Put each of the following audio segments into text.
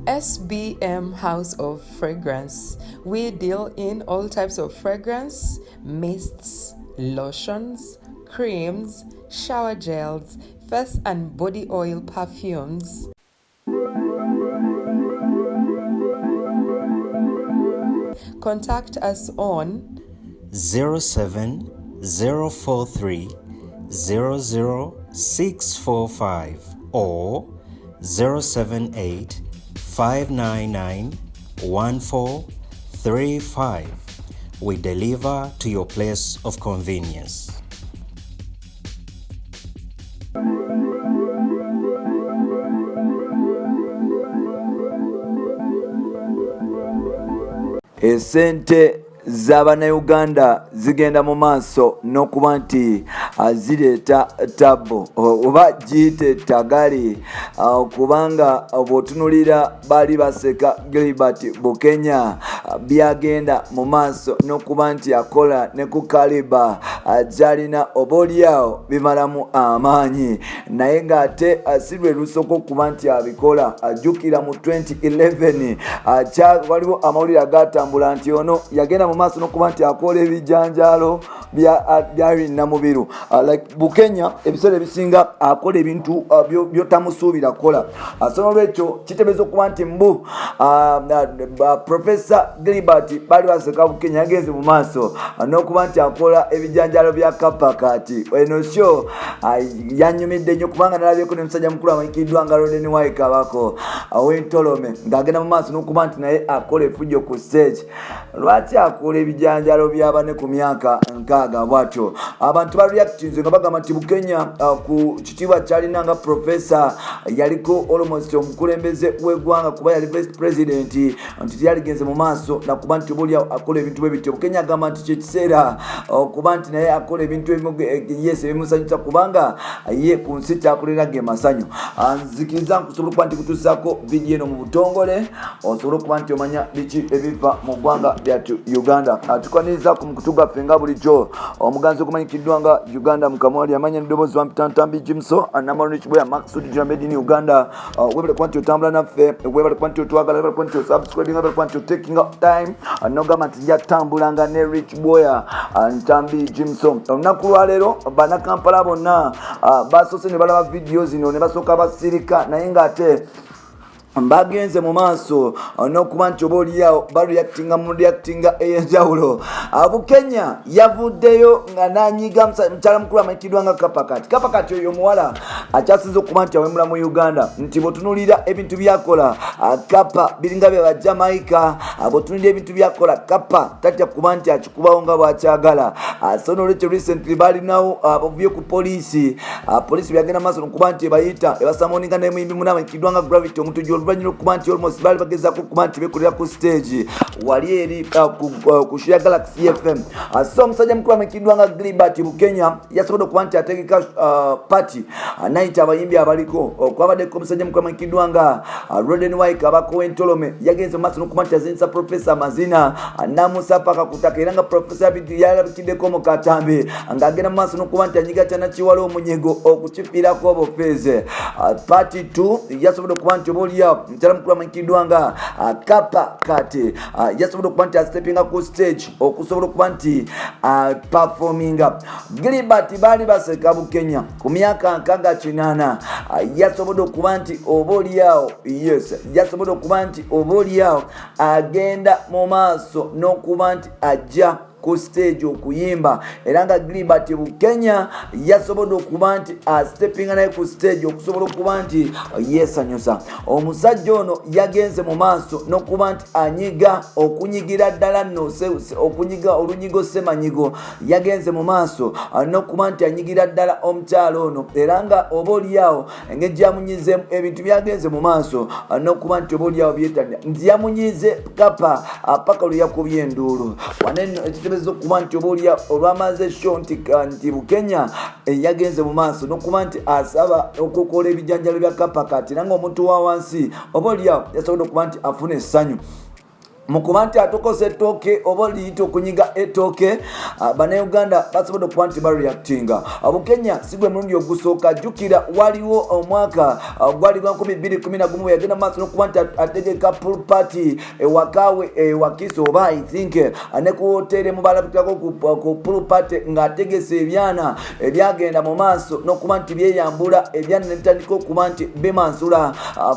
SBM House of Fragrance. We deal in all types of fragrance, mists, lotions, creams, shower gels, face and body oil perfumes. Contact us on 07043 00645 or 078 599 1435. We deliver to your place of convenience. Esente z'Abannayuganda zigenda mu maaso n'okuba nti zireeta tabo oba giyite tagali kubanga bw'otunulira baali baseka Gilbert Bukenya byagenda mu maaso n'okuba nti akola ne ku kaliba gy'alina obaolyawo bimalamu amaanyi naye ng'ate si lwe lusooka okuba nti abikola ajjukira mu 2011 waliwo amawulire agatambula nti ono yagenda mu maaso n'okuba nti akola ebijanjaalo byabinnamubiru like Bukenya ebiseera ebisinga akola ebintu byotamusuubira kola so n'olwekyo kitegeeza okuba nti mbu Professor Gilbert baali baseka Bukenya yagenze mu maaso n'okuba nti akola ebijanjaalo bya Kapa kati eno sho yanyumidde nnyo kubanga nalabyeko n'omusajja mukulu amanyikiddwa nga Rodeni Waikabako ow'entolome ng'agenda mu maaso n'okuba nti naye akola effujjo ku stage. Lwaki akola ebijanjaalo by'abane ku myaka 6 bw'atyo? Abantu bareactinze nga bagamba nti Bukenya ku kitiibwa kyalina nga professor yaliko almost omukulembeze w'eggwanga kuba yali vice president nti tyaligenze mu maaso nakuba nti obaolyawo akola ebintu bwe bityo. Bukenya agamba nti kyekiseera okuba nti naye akola ebintu ebimusanyusa kubanga ye ku nsi kyakolera ge masanyu. Nzikiriza nkusobola okuba nti kutuusaako vidiyo eno mu butongole osobola okuba nti omanya biki ebiva mu ggwanga lyatu Uganda. Tukwaniriza ku mukutu gwaffe nga bulijjo omuganzi okumanyikiddwa nga Uganda Mukamooli amanya n'eddoboozi Ntambi Jimso Namalo n'ekibwa Maxud Jambedi ni Uganda. Webale kuba nti otambula naffe, webale kuba nti otwagala, webale kuba nti osubscribing, webale kuba nti otaking up time n'ogamba nti njatambulanga ne Rich Boya Ntambi Jimso. Olunaku lwaleero bannakampala bonna basoose ne balaba vidiyo zino ne basooka basirika naye ng'ate bagenze mu maaso n'okuba nti obaolyawo bareactinga ey'enjawulo. Bukenya yavuddeyo nga n'anyiga mukyala mukulu amanyikiddwa nga Kapa kati oyo omuwala akyasinza okuba nti awemula mu Uganda nti bw'otunuulira ebintu byakola Kapa biringa bya Jamaica, bw'otunuulira ebintu byakola Kapa tatya kuba nti akikubawo nga bw'akyagala. So n'olwekyo recently balinawo bavuye ku poliisi byagenda maaso n'okuba nti ebayita ebasamoninga n'emuyimbi muna amanyikiddwa nga Gravity omuntu oluvannyuma okuba nti almost baali bagezaako okuba nti beekolera ku stage wali eri ku Share Galaxy FM. So omusajja mukulu amanyikiddwa nga Gilbert Bukenya yasobodde okuba nti ategeka party nayita abayimbi abaliko okwabaddeko omusajja mukulu amanyikiddwa nga Rodeni Waikabako w'entolome yagenze mu maaso n'okuba nti azinisa Professor amazina namusa paka kutaka era nga Professor yalabikiddeko mu katambi ng'agenda mu maaso n'okuba nti anyiga kyanakiwala omunyigo okukifiirako obufeeze. Party 2 yasobodde okuba nti obaolyawo mukyala mukulu amanyikiddwa nga Kapa kati yasobodde okuba nti astepinga ku stage okusobola okuba nti performinga. Gilbert baali baseka Bukenya ku myaka 68 yasobodde okuba nti obaolyawo yasobodde okuba nti obaolyawo agenda mu maaso n'okuba nti ajja ku stage okuyimba era nga Gilbert Bukenya yasobodde okuba nti steppinga naye ku stage okusobola okuba nti yeesanyusa. Omusajja ono yagenze mu maaso n'okuba nti anyiga okunyigira ddala okunyiga olunyigo ssemanyigo yagenze mu maaso n'okuba nti anyigira ddala omukyalo ono era nga obaolyawo engeri gyamunyizeemu ebintu byagenze mu maaso n'okuba nti obaolyawo byetadde nti yamunyize Kapa paka lwe yakubye enduulu waneno ekiteebezo okuba nti obaolya olwamaze show nti Bukenya yagenze mu maaso n'okuba nti asaba okukola ebijanjalo bya Kapa kati era ng'omuntu wa wansi obaolyawo yasobodde okuba nti afuna essanyu. mukubanti atokose ettooke oba liyita okunyiga ettooke bannayuganda basobodde okuba nti bareactinga. Bukenya si gwe mulundi ogusooka. Jjukira waliwo omwaka gwali gwa 2011 we yagenda maaso n'okuba nti ategeka pool party ewakaawe ewakiso oba I think ne ku hoteere mu balabikirako ku pool party ng'ategese ebyana ebyagenda mu maaso n'okuba nti byeyambula ebyana ne bitandika okuba nti bimansula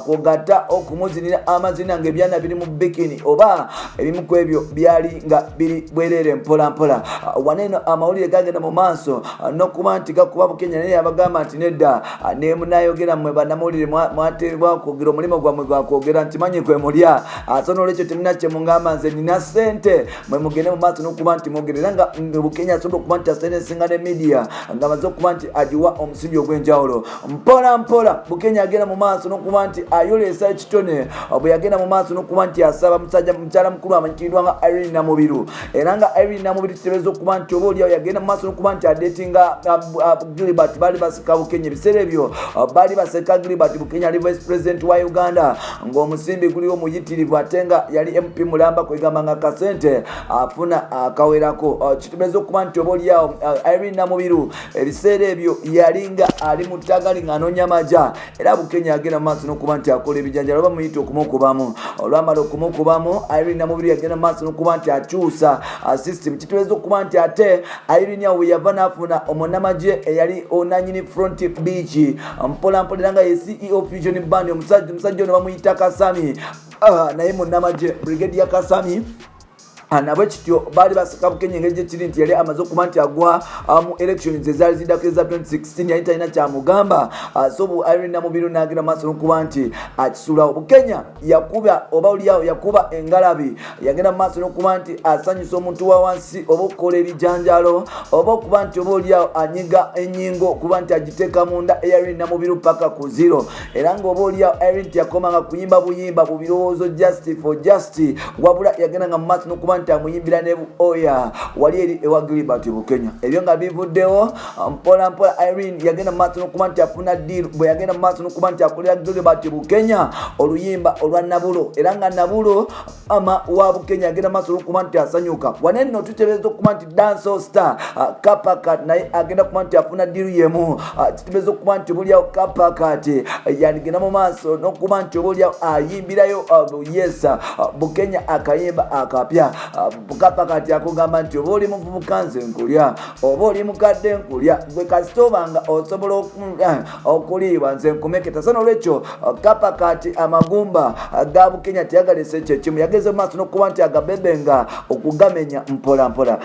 kugatta okumuzinira amazina ng'ebyana biri mu bikini oba ebimu ku ebyo byali nga biri bwereere mpolampola. Waneno amawulire gagenda mu maaso n'okuba nti gakuba Bukenya naye abagamba nti nedda ne munayogera mmwe bannamawulire mwateebwa kwogera omulimu gwammwe gwakwogera nti manyi kwe mulya so n'olwekyo temulina kye mungamba nze nina ssente mwe mugende mu maaso n'okuba nti mwogerera nga Bukenya asobola okuba nti asenensinga ne media nga amaze okuba nti agiwa omusingi ogw'enjawulo. Mpola mpola Bukenya agenda mu maaso n'okuba nti ayolesa ekitone bwe yagenda mu maaso n'okuba nti asaba mukyala mukulu amanyikirirwa nga Irene Namubiru era nga Irene Namubiru kitegeeza okuba nti oba oliawo yagenda mu maaso n'okuba nti adetinga Gilbert baali baseka Bukenya ebiseera ebyo baali baseka Gilbert Bukenya ali vice president wa Uganda ng'omusimbi guliwo muyitirivu ate nga yali MP Mulamba kwegamba nga kasente afuna akawerako. Kitegeeza okuba nti oba oliawo Irene Namubiru ebiseera ebyo yalinga ali mu ttagali ng'anoonya maja era Bukenya agenda mu maaso n'okuba nti akola ebijanjalo oba muyita okumukubamu olwamala okumukubamu Irene Namubiru yagenda mu maaso n'okuba nti akyusa system. Kitegeeza okuba nti ate Irene awo yava n'afuna omunnamagye eyali onanyini front beach mpolampola era nga ye CEO Fusion Band omusajja ono bamuyita Kasami naye munnamagye Brigadier Kasami nabwe kityo baali baseka Bukenya engeri gyekiri nti yali amaze okuba nti agwa mu elections ezaali ziddako eza 2016 yali talina kyamugamba so Irene Namubiru n'agenda maaso n'okuba nti akisulawo. Bukenya yakuba oba oliawo yakuba engalabi yagenda maaso n'okuba nti asanyusa omuntu wa wansi oba okukola ebijanjalo oba okuba nti oba oliawo anyiga ennyingo okuba nti agiteeka munda Irene Namubiru paka ku zero era ng'oba oliawo Irene yakomanga kuyimba buyimba ku birowoozo just for just wabula yagenda nga mu maaso n'okuba nti amuyimbira ne oya wali eri ewa Gilbert Bukenya ebyo nga bivuddewo mpola mpola Irene yagenda mu maaso n'okuba nti afuna deal bwe yagenda mu maaso n'okuba nti akolera Gilbert Bukenya oluyimba olwa Nabulo era nga Nabulo ama wa Bukenya yagenda mu maaso n'okuba nti asanyuka. Wanenno tutegeeza okuba nti dancehall star Kapa Kat naye agenda kuba nti afuna deal yemu kitegeeza okuba nti obuliawo Kapa Kat yagenda mu maaso n'okuba nti obuliawo ayimbirayo yes Bukenya akayimba akapya Kapa Kat akugamba nti oba oli muvubuka nze nkulya oba oli mukadde nkulya gwe kasita obanga osobola okuliibwa nze nkumeketa. So n'olwekyo Kapa Kat amagumba ga Bukenya teyagalese ekyo ekimu yageze mu maaso n'okuba nti agabebenga okugamenya mpola mpola.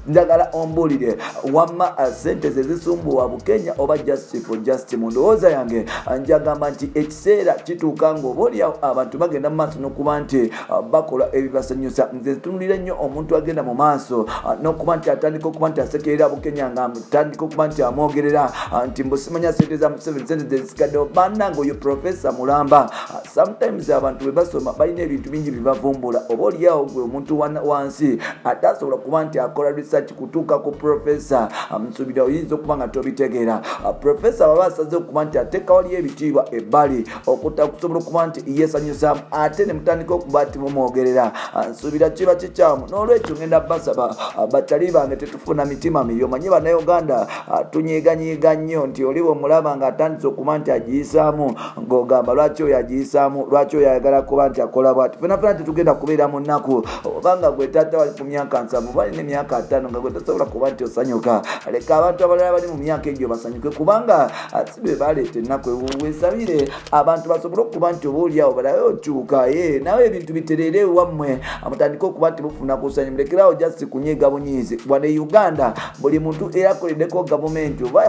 Njagala ombuulire wamma sente ze zisumbuwa Bukenya oba just for just mu ndowooza yange njagamba nti ekiseera kituuka ng'oba oliawo abantu bagenda mu maaso n'okuba nti bakola ebibasanyusa. Nze tunulira nnyo omuntu agenda mu maaso n'okuba nti atandika okuba nti asekerera Bukenya nga atandika okuba nti amwogerera nti mbusimanya sente za Museveni sente zezisikadde bannange oyo Professor Mulamba. Sometimes abantu bwe basoma balina ebintu bingi bibavumbula oba oliawo gwe omuntu wansi atasobola kuba nti akola research kutuuka ku Professor nsuubira oyinza okuba nga tobitegeera. Professor baba asaze okuba nti ateeka waliyo ebitiibwa ebbali okusobola okuba nti yesanyusa ate ne mutandika okuba nti mumwogerera nsuubira kiba kikyamu. N'olwekyo ngenda basaba batali bange tetufuna mitima mibi. Omanyi bannayuganda tunyiiganyiiga nnyo nti oliwo omulaba nga atandise okuba nti agiyisaamu ng'ogamba lwaki oyo agiyisaamu lwaki oyo ayagala kuba nti akola bwati. Ffenna tetugenda kubeera mu nnaku obanga gwe taata wali ku myaka 7 bali ne myaka 5 nga gwe tosobola kuba nti osanyuka. Leka abantu abalala bali mu myaka egyo basanyuke kubanga si be baleeta ennaku. Weesabire abantu basobole okuba nti oba oliawo balabe okyuka nawe ebintu biterere ewammwe amutandika okuba nti bufuna kusanyu. Mulekerawo just kunyiiga bunyiizi. Wane Uganda buli muntu erakoleddeko gavumenti oba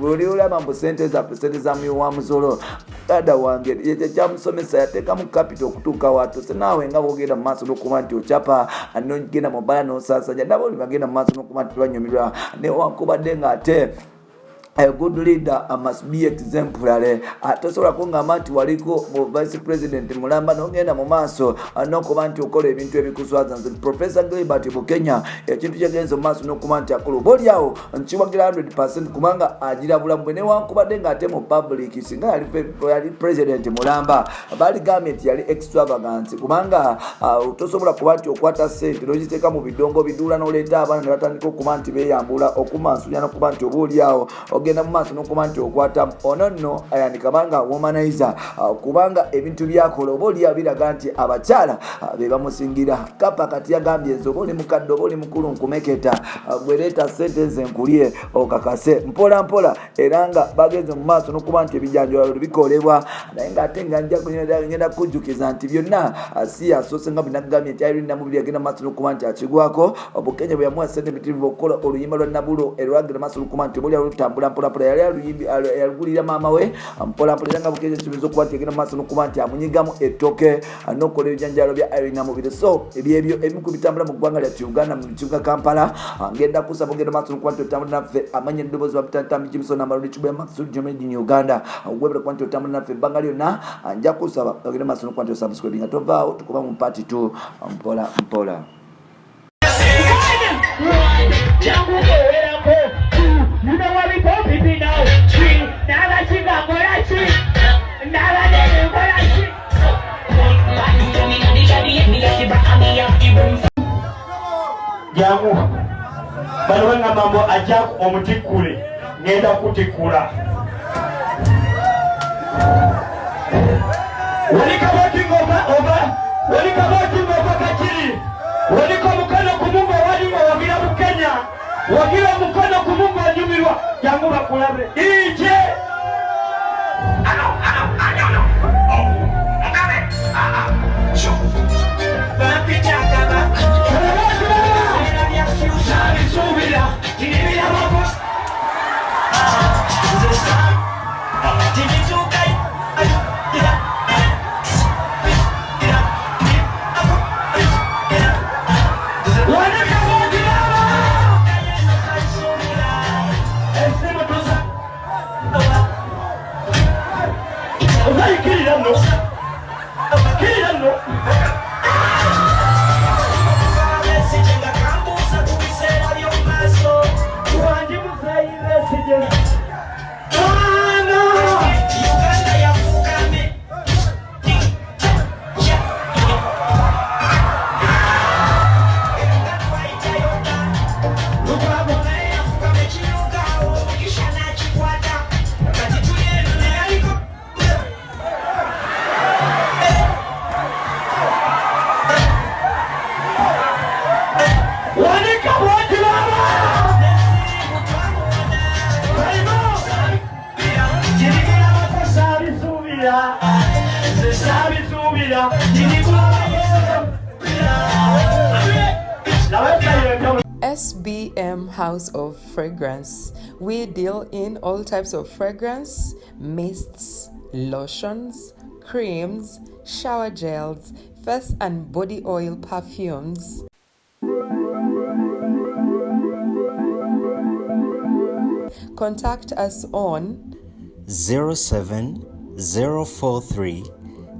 buli olaba mbu sente za muwa musolo dada wange ekyamusomesa yateekamu capital okutuuka wato senaawe nga bwogenda mu maaso n'okuba nti okyapa nogenda mu bbala n'osaasanya nabo oli bagenda mu maaso n'okuba nti banyumirwa newankubadde ng'ate A good leader must be exemplary. Tosobola kungamba nti waliko mu vice president Mulamba n'ogenda mu maaso n'okuba nti okola ebintu ebikuswaza. Professor Gilbert Bukenya ekintu kyagenze mu maaso n'okuba nti akola oboolyawo nkiwagira 100% kubanga agira bulamu bwe newankubadde ng'ate mu public singa yali president Mulamba baligambye nti yali extravagant kubanga tosobola kuba nti okwata ssente n'ogiteeka mu bidongo biduula n'oleeta abaana ne batandika okuba nti beeyambula okumansuulya n'okuba nti oboolyawo ogenda mu maaso n'okuba nti okwata ono nno ayandikabanga womanizer kubanga ebintu byakola oboolyawo biraga nti abakyala be bamusingira. Kapa kati yagambye nze oba oli mukadde oba oli mukulu nkumeketa gwereeta ssente nze nkulye okakase mpola mpola era nga bagenze mu maaso n'okuba nti ebijanjalo bikolebwa naye ng'ate nga ngenda kujjukiza nti byonna si yasoose nga binagambye nti Irene Namubiri agenda mu maaso n'okuba nti akigwako. Bukenya bwe yamuwa ssente bitirivu okukola oluyimba lwa Nabulo erwagenda maaso n'okuba nti oboolyawo lutambula mpolampola yali aluyimbi yalugulira maama we mpolampola era nga Bukenya kisuubiza okuba nti agenda mu maaso n'okuba nti amunyigamu ettooke n'okukola ebijanjalo bya Irene Namubiri. So ebyebyo ebimu ku bitambula mu ggwanga lyattu Uganda mu kibuga Kampala ngenda kusaba ogenda maaso n'okuba nti otambula naffe amanya eddoboozi bamutantambi Jimson Amaludi Kibwe Maxud Jomedi in Uganda webera kuba nti otambula naffe ebbanga lyonna nja kusaba ogenda maaso n'okuba nti osubscribe nga tovaawo tukuba mu part 2 mpola mpola. Jangu bano banga mambo ajaku omutikule ngenda kutikula walikaboti ngoma kachiri waliko mukono kumungo waliwo wagira Bukenya wagira mukono kumungo wanyumirwa jangu bakulabe ije SBM House of Fragrance. We deal in all types of fragrance, mists, lotions, creams, shower gels, face and body oil perfumes. Contact us on 07043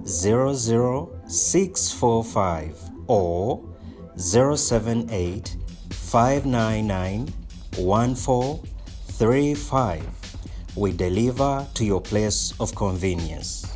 00645 or 078 599 1435. We deliver to your place of convenience.